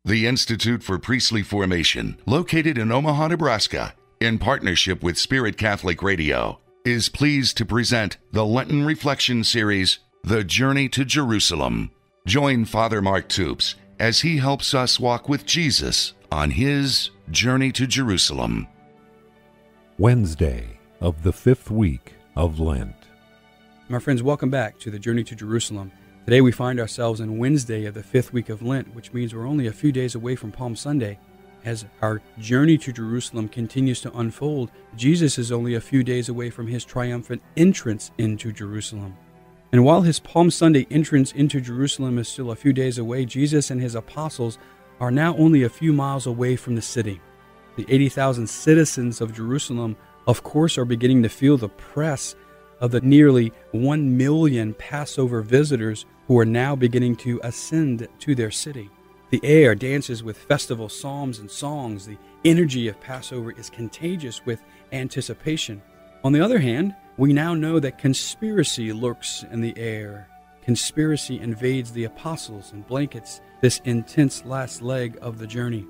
The Institute for Priestly Formation, located in Omaha, Nebraska, in partnership with Spirit Catholic Radio, is pleased to present the Lenten Reflection Series, The Journey to Jerusalem. Join Father Mark Toups as he helps us walk with Jesus on his journey to Jerusalem. Wednesday of the 5th week of Lent. My friends, welcome back to the Journey to Jerusalem. Today we find ourselves in Wednesday of the 5th week of Lent, which means we're only a few days away from Palm Sunday. As our journey to Jerusalem continues to unfold, Jesus is only a few days away from his triumphant entrance into Jerusalem. And while his Palm Sunday entrance into Jerusalem is still a few days away, Jesus and his apostles are now only a few miles away from the city. The 80,000 citizens of Jerusalem, of course, are beginning to feel the press of the nearly 1 million Passover visitors who are now beginning to ascend to their city. The air dances with festival psalms and songs. The energy of Passover is contagious with anticipation. On the other hand, we now know that conspiracy lurks in the air. Conspiracy invades the apostles and blankets this intense last leg of the journey.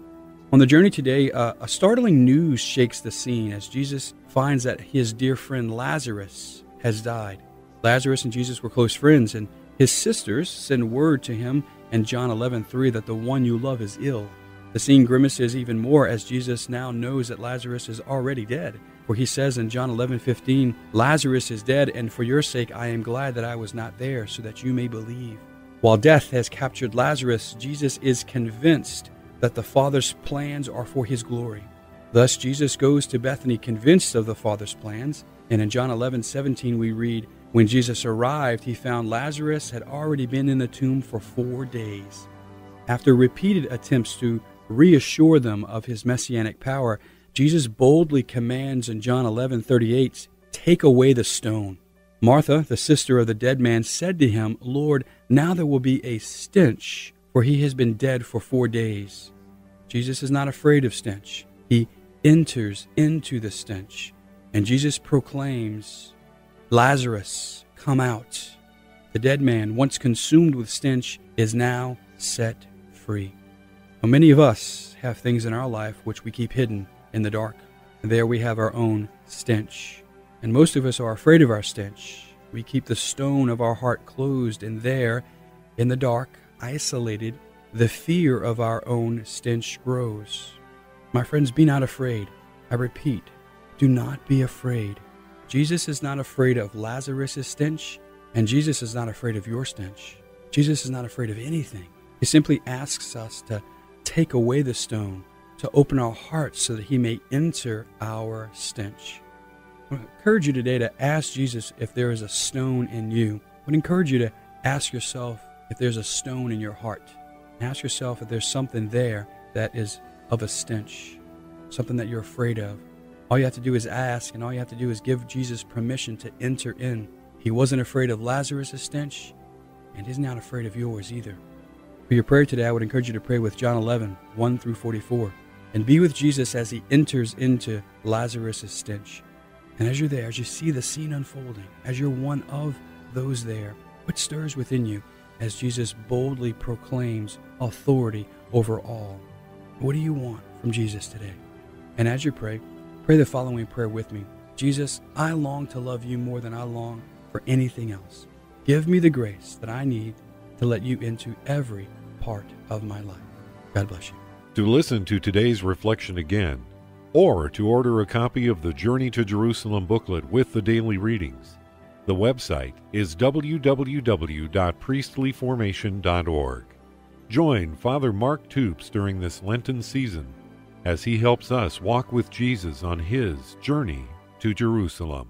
On the journey today, a startling news shakes the scene as Jesus finds that his dear friend Lazarus has died. Lazarus and Jesus were close friends, and his sisters send word to him in John 11:3 that the one you love is ill. The scene grimaces even more as Jesus now knows that Lazarus is already dead. For he says in John 11:15, Lazarus is dead, and for your sake I am glad that I was not there, so that you may believe. While death has captured Lazarus, Jesus is convinced that the Father's plans are for his glory. Thus Jesus goes to Bethany convinced of the Father's plans. And in John 11:17 we read, when Jesus arrived, he found Lazarus had already been in the tomb for 4 days. After repeated attempts to reassure them of his messianic power, Jesus boldly commands in John 11:38, take away the stone. Martha, the sister of the dead man, said to him, Lord, now there will be a stench, for he has been dead for 4 days. Jesus is not afraid of stench. He enters into the stench. And Jesus proclaims, Lazarus, come out. The dead man, once consumed with stench, is now set free. Now, many of us have things in our life which we keep hidden in the dark. And there we have our own stench. And most of us are afraid of our stench. We keep the stone of our heart closed, and there, in the dark, isolated, the fear of our own stench grows. My friends, be not afraid. I repeat, do not be afraid. Jesus is not afraid of Lazarus' stench, and Jesus is not afraid of your stench. Jesus is not afraid of anything. He simply asks us to take away the stone, to open our hearts so that he may enter our stench. I would encourage you today to ask Jesus if there is a stone in you. I would encourage you to ask yourself if there's a stone in your heart. Ask yourself if there's something there that is of a stench, something that you're afraid of. All you have to do is ask, and all you have to do is give Jesus permission to enter in. He wasn't afraid of Lazarus' stench, and he's not afraid of yours either. For your prayer today, I would encourage you to pray with John 11:1-44, and be with Jesus as he enters into Lazarus' stench. And as you're there, as you see the scene unfolding, as you're one of those there, what stirs within you as Jesus boldly proclaims authority over all? What do you want from Jesus today? And as you pray the following prayer with me. Jesus, I long to love you more than I long for anything else. Give me the grace that I need to let you into every part of my life. God bless you. To listen to today's reflection again, or to order a copy of the Journey to Jerusalem booklet with the daily readings, the website is www.priestlyformation.org. Join Father Mark Toups during this Lenten season as he helps us walk with Jesus on his journey to Jerusalem.